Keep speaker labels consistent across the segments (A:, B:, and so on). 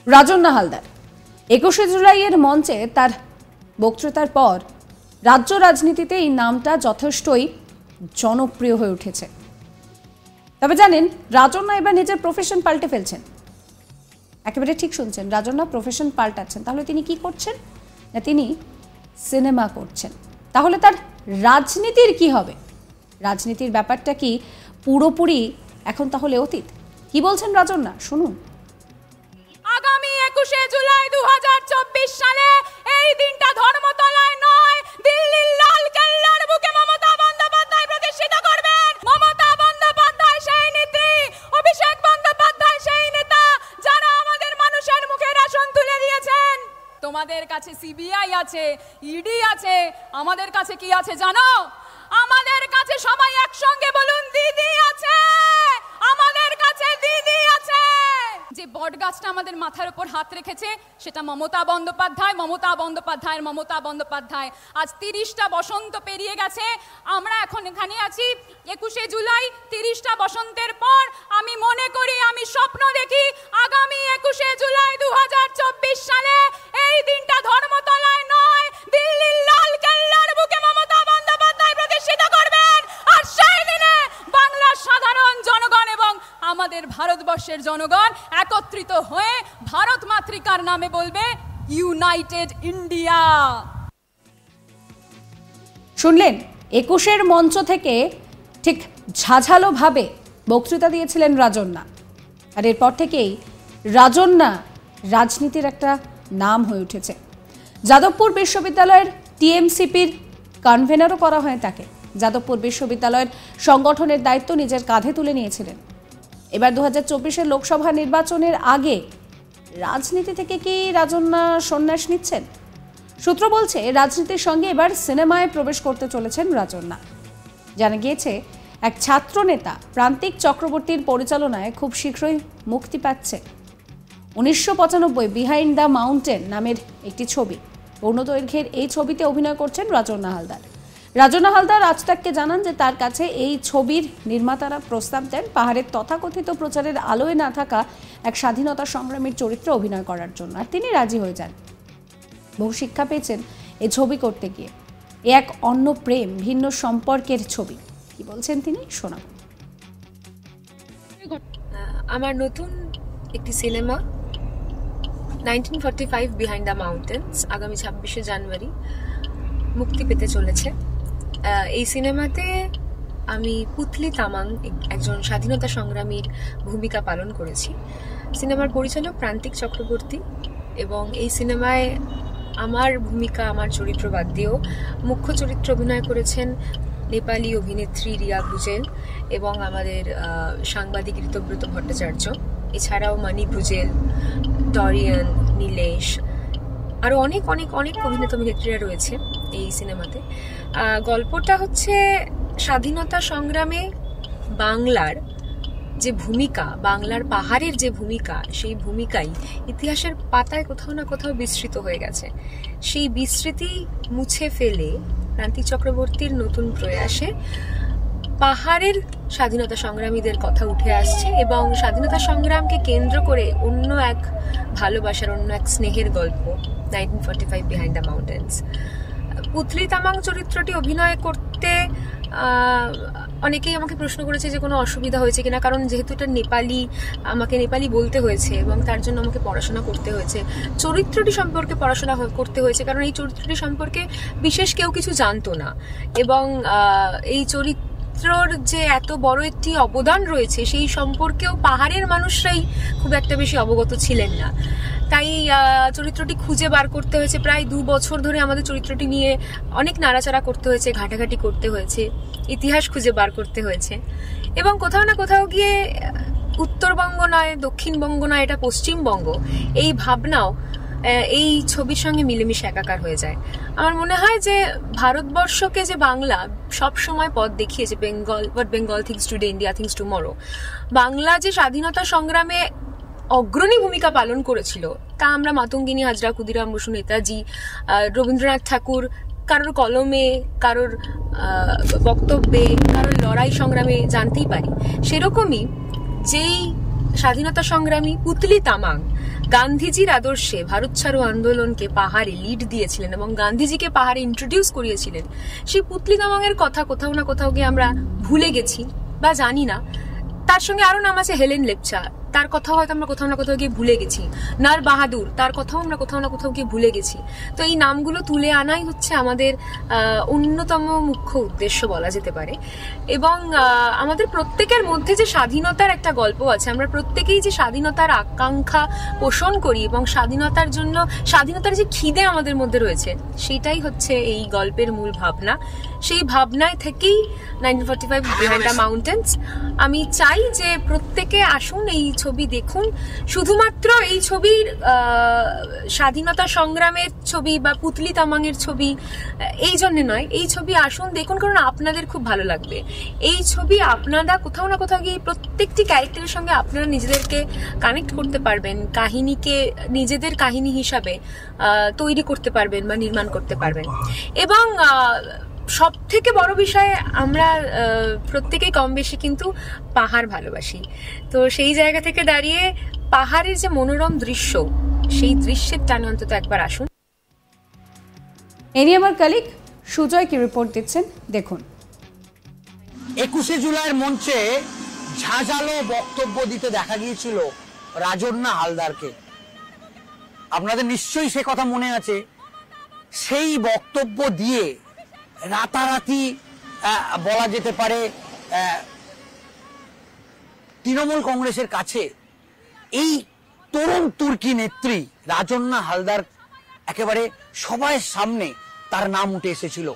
A: রাজন্না হালদার 21শে জুলাইয়ের মঞ্চে তার বক্তৃতার পর রাজ্য রাজনীতিতে এই নামটা যথেষ্টই জনপ্রিয় হয়ে উঠেছে। তবে জানেন, রাজন্না এবার নিজের প্রফেশন পাল্টে ফেলছেন। একেবারে ঠিক শুনছেন, রাজন্না প্রফেশন পাল্টাচ্ছেন। তাহলে তিনি কি করছেন? না, তিনি সিনেমা করছেন। তাহলে তার রাজনীতির কি হবে? রাজনীতির ব্যাপারটা কি পুরোপুরি এখন তাহলে অতীত? কি বলছেন রাজন্না, শুনুন।
B: আগামী 21শে জুলাই 2024 সালে এই দিনটা ধর্মতলায় নয়, দিল্লির লাল কেল্লার বুকে মমতা বন্দ্যোপাধ্যায় প্রতিষ্ঠিত করবেন। মমতা বন্দ্যোপাধ্যায় সেই নেত্রী, অভিষেক বন্দ্যোপাধ্যায় সেই নেতা যারা আমাদের মানুষের মুখে রেশন তুলে দিয়েছেন। তোমাদের কাছে সিবিআই আছে, ইডি আছে, আমাদের কাছে কি আছে জানো? আমাদের কাছে সবাই একসঙ্গে বলুন, দিদি আছে। আমাদের কাছে দিদি আছে। যে বটগাছটা আমাদের মাথার উপর হাত রেখেছে সেটা মমতা বন্দ্যোপাধ্যায়, মমতা বন্দ্যোপাধ্যায়ের মমতা বন্দ্যোপাধ্যায়। আজ 30টা বসন্ত পেরিয়ে গেছে, আমরা এখন এখানে আছি 21শে জুলাই। 30টা বসন্তের পর আমি মনে করি, আমি স্বপ্ন দেখি, আগামী 21শে জুলাই 2024 সালে এই দিনটা ধর্মতলায় নয়, দিল্লির লাল কেল্লার বুকে মমতা বন্দ্যোপাধ্যায় প্রতিষ্ঠিত করবেন। আর সেই দিনে বাংলার সাধারণ জনগণ এবং আমাদের ভারতবর্ষের জনগণ একত্রিত হয়ে ভারত মাতৃকার নামে বলবে ইউনাইটেড ইন্ডিয়া।
A: শুনলেন, 21এর মঞ্চ থেকে ঠিক ঝাঝালো ভাবে বক্তৃতা দিয়েছিলেন রাজন্না। আর এরপর থেকেই রাজন্না রাজনীতির একটা নাম হয়ে উঠেছে। যাদবপুর বিশ্ববিদ্যালয়ের টিএমসিপির কনভেনারও করা হয় তাকে। যাদবপুর বিশ্ববিদ্যালয়ের সংগঠনের দায়িত্ব নিজের কাঁধে তুলে নিয়েছিলেন। এবার 2024-এর লোকসভা নির্বাচনের আগে রাজনীতি থেকে কি রাজন্না সন্ন্যাস নিচ্ছেন? সূত্র বলছে, রাজনীতির সঙ্গে এবার সিনেমায় প্রবেশ করতে চলেছেন রাজন্না। জানা গিয়েছে, এক ছাত্র নেতা প্রান্তিক চক্রবর্তীর পরিচালনায় খুব শীঘ্রই মুক্তি পাচ্ছে 1995 বিহাইন্ড দ্য মাউন্টেন নামের একটি ছবি। পূর্ণদৈর্ঘ্যের এই ছবিতে অভিনয় করছেন রাজন্না হালদার। রাজন্না হালদার আজ তাককে জানান যে তার কাছে এই ছবির নির্মাতারা প্রস্তাব দেন পাহাড়ের তথাকথিত প্রচারের আলোয় না থাকা এক স্বাধীনতা সংগ্রামীর চরিত্রে অভিনয় করার জন্য, আর তিনি রাজি হয়ে যান। বহু শিক্ষা পেয়েছেন এই ছবি করতে গিয়ে। এ এক অন্য প্রেম, ভিন্ন সম্পর্কের ছবি। কি বলছেন তিনি, শোনাব।
C: আমার নতুন একটি সিনেমা 1945 বিহাইন্ড দ্য মাউন্টেন্স আগামী 26শে জানুয়ারি মুক্তি পেতে চলেছে। এই সিনেমাতে আমি পুতলি তামাং, একজন স্বাধীনতা সংগ্রামীর ভূমিকা পালন করেছি। সিনেমার পরিচালক প্রান্তিক চক্রবর্তী, এবং এই সিনেমায় আমার ভূমিকা, আমার চরিত্র বাদ দিয়েও মুখ্য চরিত্রে অভিনয় করেছেন নেপালি অভিনেত্রী রিয়া ভুজেল এবং আমাদের সাংবাদিক ঋতব্রত ভট্টাচার্য। এছাড়াও মানি ভুজেল, ডরিয়ান, নীলেশ, আরও অনেক অনেক অনেক অভিনেতা অভিনেত্রীরা রয়েছে এই সিনেমাতে। গল্পটা হচ্ছে স্বাধীনতা সংগ্রামে বাংলার যে ভূমিকা, বাংলার পাহাড়ের যে ভূমিকা, সেই ভূমিকাই ইতিহাসের পাতায় কোথাও না কোথাও বিস্মৃত হয়ে গেছে। সেই বিস্মৃতি মুছে ফেলে প্রান্তিক চক্রবর্তীর নতুন প্রয়াসে পাহাড়ের স্বাধীনতা সংগ্রামীদের কথা উঠে আসছে, এবং স্বাধীনতা সংগ্রামকে কেন্দ্র করে অন্য এক ভালোবাসার, অন্য এক স্নেহের গল্প 1945 behind the mountains. Putali Tamang চরিত্রটি অভিনয় করতে অনেকেই আমাকে প্রশ্ন করেছে যে কোনো অসুবিধা হয়েছে কিনা, কারণ যেহেতু এটা নেপালি, আমাকে নেপালি বলতে হয়েছে এবং তার জন্য আমাকে পড়াশোনা করতে হয়েছে। চরিত্রটি সম্পর্কে পড়াশোনা করতে হয়েছে কারণ এই চরিত্রটি সম্পর্কে বিশেষ কেউ কিছু জানতো না, এবং এই চরিত্রর যে এত বড় একটি অবদান রয়েছে সেই সম্পর্কেও পাহাড়ের মানুষরাই খুব একটা বেশি অবগত ছিলেন না। তাই চরিত্রটি খুঁজে বার করতে হয়েছে। প্রায় 2 বছর ধরে আমাদের চরিত্রটি নিয়ে অনেক নাড়াচাড়া করতে হয়েছে, ঘাটাঘাটি করতে হয়েছে, ইতিহাস খুঁজে বার করতে হয়েছে, এবং কোথাও না কোথাও গিয়ে উত্তরবঙ্গ নয়, দক্ষিণবঙ্গ নয়, এটা পশ্চিমবঙ্গ, এই ভাবনাও এই ছবির সঙ্গে মিলেমিশে একাকার হয়ে যায়। আমার মনে হয় যে ভারতবর্ষকে যে বাংলা সব সময় পথ দেখিয়েছে, what Bengal thinks today, India thinks tomorrow, Bangla যে স্বাধীনতা সংগ্রামে অগ্রণী ভূমিকা পালন করেছিল তা আমরা মাতঙ্গিনী হাজরা, ক্ষুদিরাম বসু, নেতাজি, রবীন্দ্রনাথ ঠাকুর কারোর কলমে, কারোর বক্তব্যে, কারোর লড়াই সংগ্রামে জানতেই পারি। সেরকমই যেই স্বাধীনতা সংগ্রামী পুতলি তামাং গান্ধীজির আদর্শে ভারত ছাড়ো আন্দোলনকে পাহাড়ে লিড দিয়েছিলেন এবং গান্ধীজিকে পাহাড়ে ইন্ট্রোডিউস করিয়েছিলেন, সেই পুতলি তামাংয়ের কথা কোথাও না কোথাও গিয়ে আমরা ভুলে গেছি বা জানি না। তার সঙ্গে আরো নাম আছে হেলেন লেপচা, তার কথাও হয়তো আমরা কোথাও না কোথাও গিয়ে ভুলে গেছি। নার বাহাদুর, তার কথাও আমরা কোথাও না কোথাও গিয়ে ভুলে গেছি। তো এই নামগুলো তুলে আনাই হচ্ছে আমাদের অন্যতম মুখ্য উদ্দেশ্য বলা যেতে পারে। এবং আমাদের প্রত্যেকের মধ্যে যে স্বাধীনতার একটা গল্প আছে, আমরা প্রত্যেকেই যে স্বাধীনতার আকাঙ্ক্ষা পোষণ করি এবং স্বাধীনতার জন্য স্বাধীনতার যে খিদে আমাদের মধ্যে রয়েছে, সেটাই হচ্ছে এই গল্পের মূল ভাবনা। সেই ভাবনায় থেকেই 1945 বিহাইন্ড দ্য মাউন্টেন্স। আমি চাই যে প্রত্যেকে আসুন, এই ছবি দেখুন। শুধুমাত্র এই ছবির স্বাধীনতা সংগ্রামের ছবি বা পুতলি তামাংয়ের ছবি এই জন্য নয়, এই ছবি আসুন দেখুন কারণ আপনাদের খুব ভালো লাগবে। এই ছবি আপনারা কোথাও না কোথাও গিয়ে প্রত্যেকটি ক্যারেক্টারের সঙ্গে আপনারা নিজেদেরকে কানেক্ট করতে পারবেন, কাহিনীকে নিজেদের কাহিনী হিসাবে তৈরি করতে পারবেন বা নির্মাণ করতে পারবেন। এবং সব থেকে বড় বিষয়, আমরা প্রত্যেকেই কম বেশি কিন্তু পাহাড় ভালোবাসি। তো সেই জায়গা থেকে দাঁড়িয়ে পাহাড়ের যে মনোরম দৃশ্য, সেই দৃশ্যের টানে অন্তত একবার আসুন।
A: এ নিয়ে আমার কলিগ সুজয় কি রিপোর্ট দিচ্ছেন দেখুন।
D: 21শে জুলাইয়ের মঞ্চে ঝাঁঝালো বক্তব্য দিতে দেখা গিয়েছিল রাজন্না হালদারকে। আপনাদের নিশ্চয়ই সে কথা মনে আছে। সেই বক্তব্য দিয়ে রাতারাতি বলা যেতে পারে তৃণমূল কংগ্রেসের কাছে এই তরুণ তুর্কি নেত্রী রাজন্না হালদার একেবারে সবার সামনে তার নাম উঠে এসেছিল।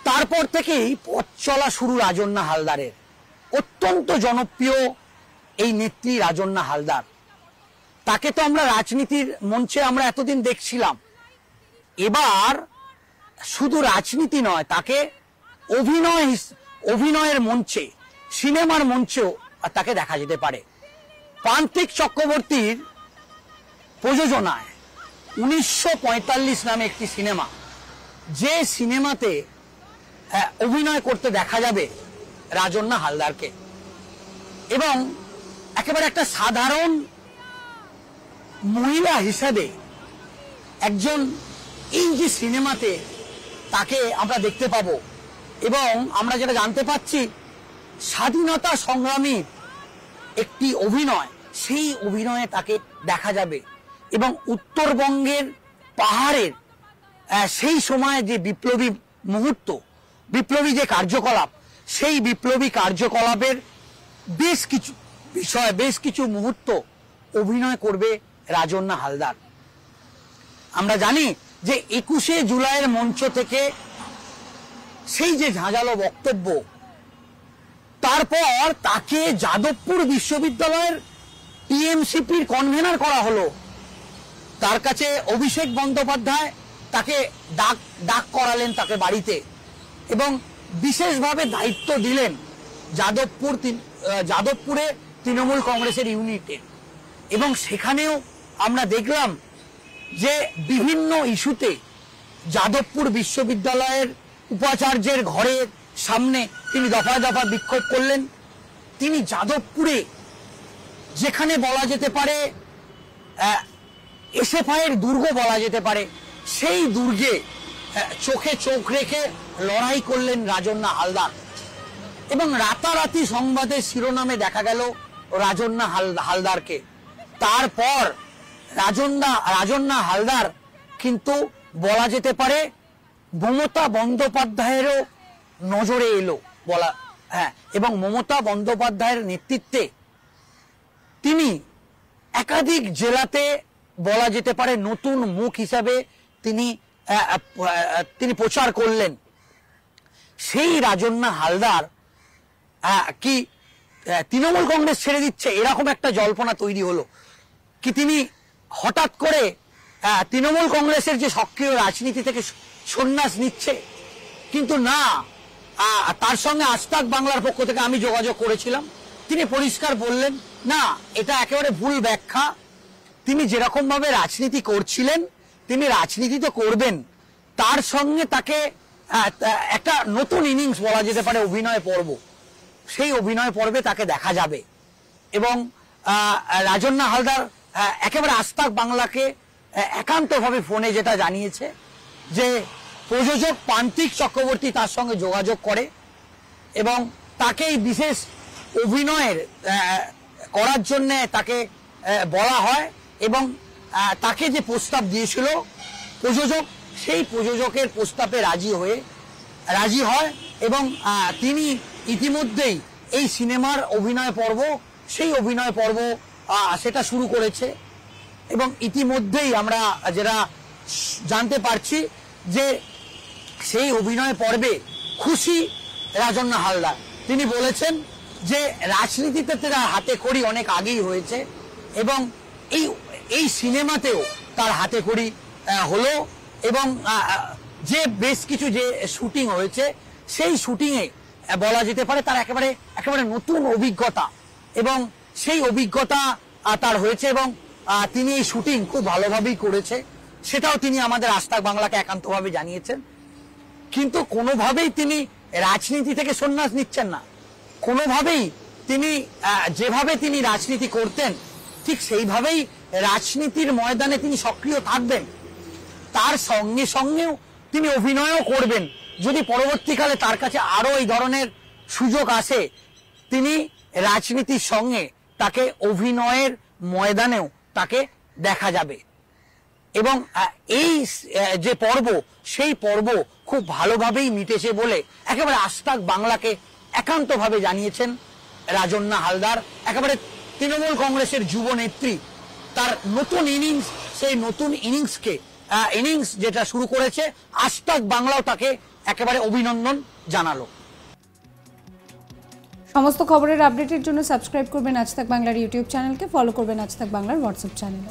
D: তারপর থেকেই পথ চলা শুরু রাজন্না হালদারের। অত্যন্ত জনপ্রিয় এই নেত্রী রাজন্না হালদার। তাকে তো আমরা রাজনীতির মঞ্চে আমরা এতদিন দেখছিলাম, এবার শুধু রাজনীতি নয়, তাকে অভিনয়ের মঞ্চে, সিনেমার মঞ্চেও তাকে দেখা যেতে পারে। প্রান্তিক চক্রবর্তীর প্রযোজনায় 1945 নামে একটি সিনেমা, যে সিনেমাতে অভিনয় করতে দেখা যাবে রাজন্না হালদারকে। এবং একেবারে একটা সাধারণ মহিলা হিসাবে একজন এই যে সিনেমাতে তাকে আমরা দেখতে পাবো। এবং আমরা যেটা জানতে পাচ্ছি, স্বাধীনতা সংগ্রামী একটি অভিনয়, সেই অভিনয়ে তাকে দেখা যাবে। এবং উত্তরবঙ্গের পাহাড়ের সেই সময়ে যে বিপ্লবী মুহূর্ত, বিপ্লবী যে কার্যকলাপ, সেই বিপ্লবী কার্যকলাপের বেশ কিছু বিষয়, বেশ কিছু মুহূর্ত অভিনয় করবে রাজন্না হালদার। আমরা জানি যে 21শে জুলাইয়ের মঞ্চ থেকে সেই যে ঝাঁঝালো বক্তব্য, তারপর তাকে যাদবপুর বিশ্ববিদ্যালয়ের টিএমসিপির কনভেনার করা হলো। তার কাছে অভিষেক বন্দ্যোপাধ্যায় তাকে ডাক করালেন তাকে বাড়িতে এবং বিশেষভাবে দায়িত্ব দিলেন যাদবপুরে তৃণমূল কংগ্রেসের ইউনিটে। এবং সেখানেও আমরা দেখলাম যে বিভিন্ন ইস্যুতে যাদবপুর বিশ্ববিদ্যালয়ের উপাচার্যের ঘরের সামনে তিনি দফায় দফা বিক্ষোভ করলেন। তিনি যাদবপুরে, যেখানে বলা যেতে পারে এসএফআইয়ের দুর্গ বলা যেতে পারে, সেই দুর্গে চোখে চোখ রেখে লড়াই করলেন রাজন্না হালদার। এবং রাতারাতি সংবাদের শিরোনামে দেখা গেল রাজন্না হালদারকে। তারপর রাজন্না হালদার কিন্তু বলা যেতে পারে মমতা বন্দ্যোপাধ্যায়েরও নজরে এলো বলা, এবং মমতা বন্দ্যোপাধ্যায়ের নেতৃত্বে তিনি একাধিক জেলাতে বলা যেতে পারে নতুন মুখ হিসাবে তিনি প্রচার করলেন। সেই রাজন্না হালদার কি তৃণমূল কংগ্রেস ছেড়ে দিচ্ছে এরকম একটা জল্পনা তৈরি হলো, কি তিনি হঠাৎ করে তৃণমূল কংগ্রেসের যে সক্রিয় রাজনীতি থেকে সন্ন্যাস নিচ্ছে। কিন্তু না, তার সঙ্গে আজতাক বাংলার পক্ষ থেকে আমি যোগাযোগ করেছিলাম, তিনি পরিষ্কার বললেন না, এটা একেবারে ভুল ব্যাখ্যা। তিনি যেরকম ভাবে রাজনীতি করছিলেন, তিনি রাজনীতি তো করবেন, তার সঙ্গে তাকে একটা নতুন ইনিংস বলা যেতে পারে অভিনয় পর্ব, সেই অভিনয় পর্বে তাকে দেখা যাবে। এবং রাজন্না হালদার একেবারে আজ তাক বাংলাকে একান্তভাবে ফোনে যেটা জানিয়েছে যে প্রযোজক প্রান্তিক চক্রবর্তী তার সঙ্গে যোগাযোগ করে এবং তাকে এই বিশেষ অভিনয়ের করার জন্য তাকে বলা হয় এবং তাকে যে প্রস্তাব দিয়েছিল প্রযোজক, সেই প্রযোজকের প্রস্তাবে রাজি হয় এবং তিনি ইতিমধ্যেই এই সিনেমার অভিনয় পর্ব, সেই অভিনয় পর্ব সেটা শুরু করেছে এবং ইতিমধ্যেই আমরা যেটা জানতে পারছি যে সেই অভিনয় পর্বে খুশি রাজন্না হালদার। তিনি বলেছেন যে রাজনীতিতে তার হাতে খড়ি অনেক আগেই হয়েছে এবং এই সিনেমাতেও তার হাতে খড়ি হলো এবং যে বেশ কিছু যে শুটিং হয়েছে সেই শুটিংয়ে বলা যেতে পারে তার একেবারে নতুন অভিজ্ঞতা এবং সেই অভিজ্ঞতা তার হয়েছে এবং তিনি এই শুটিং খুব ভালোভাবেই করেছে, সেটাও তিনি আমাদের আজ তাক বাংলাকে একান্তভাবে জানিয়েছেন। কিন্তু কোনোভাবেই তিনি রাজনীতি থেকে সন্ন্যাস নিচ্ছেন না, কোনোভাবেই তিনি যেভাবে তিনি রাজনীতি করতেন ঠিক সেইভাবেই রাজনীতির ময়দানে তিনি সক্রিয় থাকবেন, তার সঙ্গে সঙ্গেও তিনি অভিনয়ও করবেন। যদি পরবর্তীকালে তার কাছে আরো এই ধরনের সুযোগ আসে তিনি রাজনীতির সঙ্গে তাকে অভিনয়ের ময়দানেও তাকে দেখা যাবে এবং এই যে পর্ব সেই পর্ব খুব ভালোভাবেই মিটেছে বলে একেবারে আজ তাক বাংলাকে একান্তভাবে জানিয়েছেন রাজন্না হালদার। একেবারে তৃণমূল কংগ্রেসের যুব নেত্রী তার নতুন ইনিংস, সেই নতুন ইনিংস যেটা শুরু করেছে আজ তাক বাংলাও তাকে একেবারে অভিনন্দন জানালো।
A: সমস্ত খবরের আপডেটের জন্য সাবস্ক্রাইব করবেন আজ তাক বাংলার ইউটিউব চ্যানেলকে, ফলো করবেন আজ তাক বাংলার হোয়াটসঅ্যাপ চ্যানেলে।